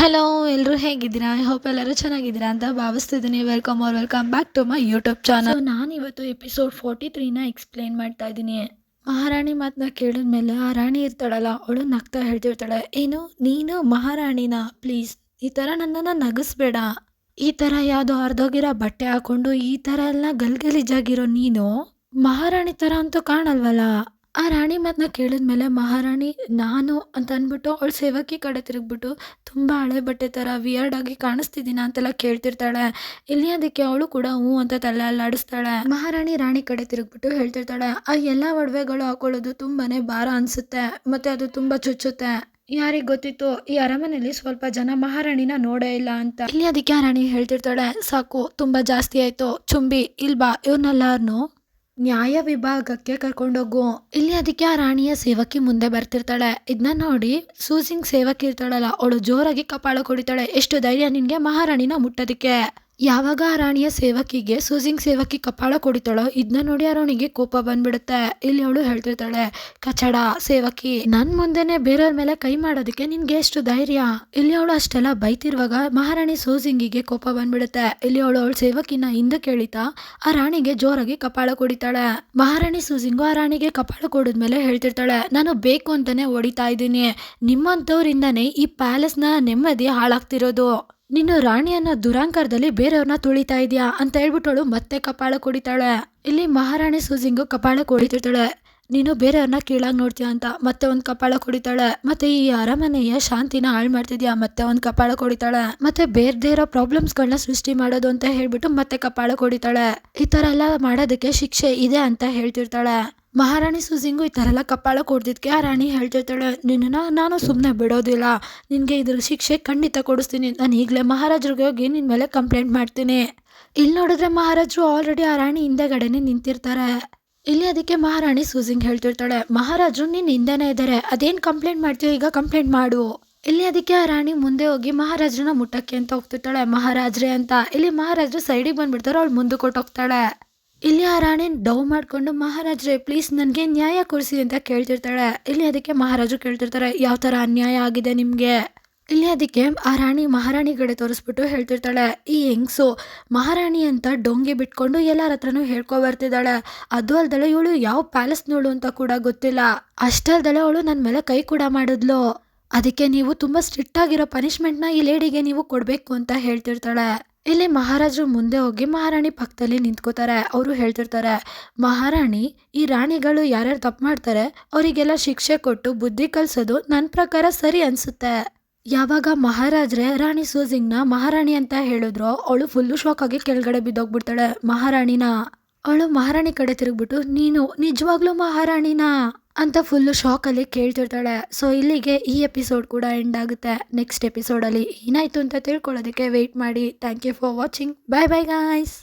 Hello, ಎಲ್ಲರೂ ಹೇಗಿದ್ದೀರಾ? I hope ಎಲ್ಲರೂ ಚೆನ್ನಾಗಿದ್ದೀರಾ ಅಂತ ಭಾವಿಸ್ತಿದ್ದೀನಿ. Welcome back to my YouTube channel. ನಾನಿವತ್ತು ಎಪಿಸೋಡ್ 43ನ ಎಕ್ಸ್ಪ್ಲೇನ್ ಮಾಡ್ತಾ ಇದ್ದೀನಿ. ಮಹಾರಾಣಿ ಮಾತನ್ನ ಕೇಳಿದ್ಮೇಲೆ ಆ ರಾಣಿ ಇರ್ತಾಳಲ್ಲ, ಅವಳು ನಗ್ತಾ ಹೇಳ್ತಿರ್ತಾಳೆ, ಏನು ನೀನು ಮಹಾರಾಣಿನ? ಪ್ಲೀಸ್ ಈ ಥರ ನನ್ನನ್ನು ನಗಿಸ್ಬೇಡ. ಈ ಥರ ಯಾವುದೋ ಅರ್ಧೋಗಿರೋ ಬಟ್ಟೆ ಹಾಕೊಂಡು ಈ ಥರ ಎಲ್ಲ ಗಲ್ಗಲೀಜಾಗಿರೋ ನೀನು ಮಹಾರಾಣಿ ಥರ ಅಂತೂ ಕಾಣಲ್ವಲ್ಲ. ಆ ರಾಣಿ ಮಾತನ್ನ ಕೇಳಿದ್ಮೇಲೆ ಮಹಾರಾಣಿ ನಾನು ಅಂತ ಅಂದ್ಬಿಟ್ಟು ಅವಳ ಸೇವಕಿ ಕಡೆ ತಿರುಗ್ಬಿಟ್ಟು ತುಂಬ ಹಳೆ ಬಟ್ಟೆ ಥರ ವಿಯರ್ಡ್ ಆಗಿ ಕಾಣಿಸ್ತಿದ್ದೀನ ಅಂತೆಲ್ಲ ಕೇಳ್ತಿರ್ತಾಳೆ. ಇಲ್ಲಿ ಅದಕ್ಕೆ ಅವಳು ಕೂಡ ಹ್ಞೂ ಅಂತ ತಲೆ ಅಲ್ಲಾಡಿಸ್ತಾಳೆ. ಮಹಾರಾಣಿ ರಾಣಿ ಕಡೆ ತಿರುಗ್ಬಿಟ್ಟು ಹೇಳ್ತಿರ್ತಾಳೆ, ಆ ಎಲ್ಲ ಒಡವೆಗಳು ಹಾಕೊಳ್ಳೋದು ತುಂಬಾನೇ ಭಾರ ಅನ್ಸುತ್ತೆ, ಮತ್ತೆ ಅದು ತುಂಬಾ ಚುಚ್ಚುತ್ತೆ. ಯಾರಿಗ್ ಗೊತ್ತಿತ್ತು ಈ ಅರಮನೆಯಲ್ಲಿ ಸ್ವಲ್ಪ ಜನ ಮಹಾರಾಣಿನ ನೋಡೇ ಇಲ್ಲ ಅಂತ. ಇಲ್ಲಿ ಅದಕ್ಕೆ ಆ ರಾಣಿ ಹೇಳ್ತಿರ್ತಾಳೆ, ಸಾಕು ತುಂಬಾ ಜಾಸ್ತಿ ಆಯ್ತು, ಚುಂಬಿ ಇಲ್ಬಾ ಇವ್ರನ್ನೆಲ್ಲಾರ್ನು ನ್ಯಾಯ ವಿಭಾಗಕ್ಕೆ ಕರ್ಕೊಂಡೋಗು. ಇಲ್ಲಿ ಅದಕ್ಕೆ ಆ ರಾಣಿಯ ಸೇವಕಿ ಮುಂದೆ ಬರ್ತಿರ್ತಾಳೆ. ಇದನ್ನ ನೋಡಿ ಸೂಸಿಂಗ್ ಸೇವಕಿ ಇರ್ತಾಳಲ್ಲ, ಅವಳು ಜೋರಾಗಿ ಕಪಾಳ ಕೊಡಿತಾಳೆ, ಎಷ್ಟು ಧೈರ್ಯ ನಿನ್ಗೆ ಮಹಾರಾಣಿನ ಮುಟ್ಟೋದಕ್ಕೆ. ಯಾವಾಗ ಆ ರಾಣಿಯ ಸೇವಕಿಗೆ ಸೂಸಿಂಗ್ ಸೇವಕಿ ಕಪಾಳ ಕೊಡಿತಾಳೋ ಇದನ್ನ ನೋಡಿ ಆ ರಾಣಿಗೆ ಕೋಪ ಬಂದ್ಬಿಡುತ್ತೆ. ಇಲ್ಲಿ ಅವಳು ಹೇಳ್ತಿರ್ತಾಳೆ, ಕಚಡ ಸೇವಕಿ, ನನ್ ಮುಂದೆನೆ ಬೇರೆಯವ್ರ ಮೇಲೆ ಕೈ ಮಾಡೋದಕ್ಕೆ ನಿನ್ಗೆ ಎಷ್ಟು ಧೈರ್ಯ? ಇಲ್ಲಿ ಅವಳು ಅಷ್ಟೆಲ್ಲ ಬೈತಿರುವಾಗ ಮಹಾರಾಣಿ ಸೂಸಿಂಗಿಗೆ ಕೋಪ ಬಂದ್ಬಿಡುತ್ತೆ. ಇಲ್ಲಿ ಅವಳ ಸೇವಕಿನ ಹಿಂದಕ್ಕೆ ಎಳಿತಾ ಆ ರಾಣಿಗೆ ಜೋರಾಗಿ ಕಪಾಳ ಕೊಡಿತಾಳೆ. ಮಹಾರಾಣಿ ಸೂಸಿಂಗು ಆ ರಾಣಿಗೆ ಕಪಾಳ ಕೊಡಿದ್ಮೇಲೆ ಹೇಳ್ತಿರ್ತಾಳೆ, ನಾನು ಬೇಕು ಅಂತಾನೆ ಹೊಡಿತಾ ಇದ್ದೀನಿ, ನಿಮ್ಮಂತವ್ರಿಂದಾನೇ ಈ ಪ್ಯಾಲೇಸ್ನ ನೆಮ್ಮದಿ ಹಾಳಾಗ್ತಿರೋದು. ನೀನು ರಾಣಿಯನ್ನ ದುರಾಂಕಾರದಲ್ಲಿ ಬೇರೆಯವ್ರನ್ನ ತುಳಿತಾ ಇದೀಯಾ ಅಂತ ಹೇಳ್ಬಿಟ್ಟವಳು ಮತ್ತೆ ಕಪಾಳ ಕೊಡಿತಾಳೆ. ಇಲ್ಲಿ ಮಹಾರಾಣಿ ಸೂಸಿಂಗು ಕಪಾಳ ಕೊಡಿತಿರ್ತಾಳೆ, ನೀನು ಬೇರೆಯವ್ರನ್ನ ಕೀಳಾಗಿ ನೋಡ್ತೀಯ ಅಂತ ಮತ್ತೆ ಒಂದು ಕಪಾಳ ಕೊಡಿತಾಳೆ. ಮತ್ತೆ ಈ ಅರಮನೆಯ ಶಾಂತಿನ ಹಾಳು ಮಾಡ್ತಿದ್ಯಾ ಮತ್ತೆ ಒಂದು ಕಪಾಳ ಕೊಡಿತಾಳೆ. ಮತ್ತೆ ಬೇರೆ ಇರೋ ಪ್ರಾಬ್ಲಮ್ಸ್ಗಳನ್ನ ಸೃಷ್ಟಿ ಮಾಡೋದು ಅಂತ ಹೇಳ್ಬಿಟ್ಟು ಮತ್ತೆ ಕಪಾಳ ಕೊಡಿತಾಳೆ. ಈ ತರ ಎಲ್ಲ ಮಾಡೋದಕ್ಕೆ ಶಿಕ್ಷೆ ಇದೆ ಅಂತ ಹೇಳ್ತಿರ್ತಾಳೆ. ಮಹಾರಾಣಿ ಸೂಸಿಂಗು ಈ ಥರ ಎಲ್ಲ ಕಪಾಳ ಕೊಡ್ದಿದ್ಕೆ ಆ ರಾಣಿ ಹೇಳ್ತಿರ್ತಾಳೆ, ನಿನ್ನ ನಾನು ಸುಮ್ಮನೆ ಬಿಡೋದಿಲ್ಲ, ನಿನಗೆ ಇದ್ರ ಶಿಕ್ಷೆ ಖಂಡಿತ ಕೊಡಿಸ್ತೀನಿ, ನಾನು ಈಗಲೇ ಮಹಾರಾಜರಿಗೆ ಹೋಗಿ ನಿನ್ನ ಮೇಲೆ ಕಂಪ್ಲೇಂಟ್ ಮಾಡ್ತೀನಿ. ಇಲ್ಲಿ ನೋಡಿದ್ರೆ ಮಹಾರಾಜರು ಆಲ್ರೆಡಿ ಆ ರಾಣಿ ಹಿಂದೆಗಡೆನೆ ನಿಂತಿರ್ತಾರೆ. ಇಲ್ಲಿ ಅದಕ್ಕೆ ಮಹಾರಾಣಿ ಸೂಸಿಂಗ್ ಹೇಳ್ತಿರ್ತಾಳೆ, ಮಹಾರಾಜರು ನಿನ್ನ ಹಿಂದೆನೇ ಇದ್ದಾರೆ, ಅದೇನು ಕಂಪ್ಲೇಂಟ್ ಮಾಡ್ತೀಯೋ ಈಗ ಕಂಪ್ಲೇಂಟ್ ಮಾಡು. ಇಲ್ಲಿ ಅದಕ್ಕೆ ಆ ರಾಣಿ ಮುಂದೆ ಹೋಗಿ ಮಹಾರಾಜರನ್ನ ಮುಟ್ಟಕ್ಕೆ ಅಂತ ಹೋಗ್ತಿರ್ತಾಳೆ, ಮಹಾರಾಜ್ರೆ ಅಂತ. ಇಲ್ಲಿ ಮಹಾರಾಜರು ಸೈಡಿಗೆ ಬಂದ್ಬಿಡ್ತಾರೆ, ಅವಳು ಮುಂದೆ ಕೊಟ್ಟೋಗ್ತಾಳೆ. ಇಲ್ಲಿ ಆ ರಾಣಿ ಡವ್ ಮಾಡ್ಕೊಂಡು, ಮಹಾರಾಜ್ರೆ ಪ್ಲೀಸ್ ನನಗೆ ನ್ಯಾಯ ಕೊಡಿಸಿ ಅಂತ ಕೇಳ್ತಿರ್ತಾಳೆ. ಇಲ್ಲಿ ಅದಕ್ಕೆ ಮಹಾರಾಜರು ಕೇಳ್ತಿರ್ತಾರೆ, ಯಾವ ಥರ ಅನ್ಯಾಯ ಆಗಿದೆ ನಿಮಗೆ? ಇಲ್ಲಿ ಅದಕ್ಕೆ ಆ ರಾಣಿ ಮಹಾರಾಣಿ ಕಡೆ ತೋರಿಸ್ಬಿಟ್ಟು ಹೇಳ್ತಿರ್ತಾಳೆ, ಈ ಹೆಂಗ್ಸು ಮಹಾರಾಣಿ ಅಂತ ಡೊಂಗಿ ಬಿಟ್ಕೊಂಡು ಎಲ್ಲರ ಹತ್ರನೂ ಹೇಳ್ಕೊ ಬರ್ತಿದ್ದಾಳೆ. ಅದು ಅಲ್ದಳೆ ಇವಳು ಯಾವ ಪ್ಯಾಲೇಸ್ನೋಳು ಅಂತ ಕೂಡ ಗೊತ್ತಿಲ್ಲ. ಅಷ್ಟಲ್ದಳೆ ಅವಳು ನನ್ನ ಮೇಲೆ ಕೈ ಕೂಡ ಮಾಡಿದ್ಲು. ಅದಕ್ಕೆ ನೀವು ತುಂಬ ಸ್ಟ್ರಿಕ್ಟ್ ಆಗಿರೋ ಪನಿಷ್ಮೆಂಟ್ನ ಈ ಲೇಡಿಗೆ ನೀವು ಕೊಡಬೇಕು ಅಂತ ಹೇಳ್ತಿರ್ತಾಳೆ. ಇಲ್ಲಿ ಮಹಾರಾಜರು ಮುಂದೆ ಹೋಗಿ ಮಹಾರಾಣಿ ಪಕ್ಕದಲ್ಲಿ ನಿಂತ್ಕೋತಾರೆ. ಅವರು ಹೇಳ್ತಿರ್ತಾರೆ, ಮಹಾರಾಣಿ ಈ ರಾಣಿಗಳು ಯಾರ್ಯಾರು ತಪ್ಪು ಮಾಡ್ತಾರೆ ಅವರಿಗೆಲ್ಲ ಶಿಕ್ಷೆ ಕೊಟ್ಟು ಬುದ್ಧಿ ಕಲಿಸೋದು ನನ್ನ ಪ್ರಕಾರ ಸರಿ ಅನ್ಸುತ್ತೆ. ಯಾವಾಗ ಮಹಾರಾಜ್ರೆ ರಾಣಿ ಸೂಸಿಂಗ್ನ ಮಹಾರಾಣಿ ಅಂತ ಹೇಳಿದ್ರು ಅವಳು ಫುಲ್ಲು ಶಾಕ್ ಆಗಿ ಕೆಳಗಡೆ ಬಿದ್ದೋಗ್ಬಿಡ್ತಾಳೆ ಮಹಾರಾಣಿನ. ಅವಳು ಮಹಾರಾಣಿ ಕಡೆ ತಿರುಗ್ಬಿಟ್ಟು, ನೀನು ನಿಜವಾಗ್ಲೂ ಮಹಾರಾಣಿನಾ ಅಂತ ಫುಲ್ಲು ಶಾಕಲ್ಲಿ ಕೇಳ್ತಿರ್ತಾಳೆ. ಸೊ ಇಲ್ಲಿಗೆ ಈ ಎಪಿಸೋಡ್ ಕೂಡ ಎಂಡ್ ಆಗುತ್ತೆ. ನೆಕ್ಸ್ಟ್ ಎಪಿಸೋಡಲ್ಲಿ ಏನಾಯ್ತು ಅಂತ ತಿಳ್ಕೊಳ್ಳೋದಕ್ಕೆ ವೆಯ್ಟ್ ಮಾಡಿ. Thank you for watching. Bye bye guys.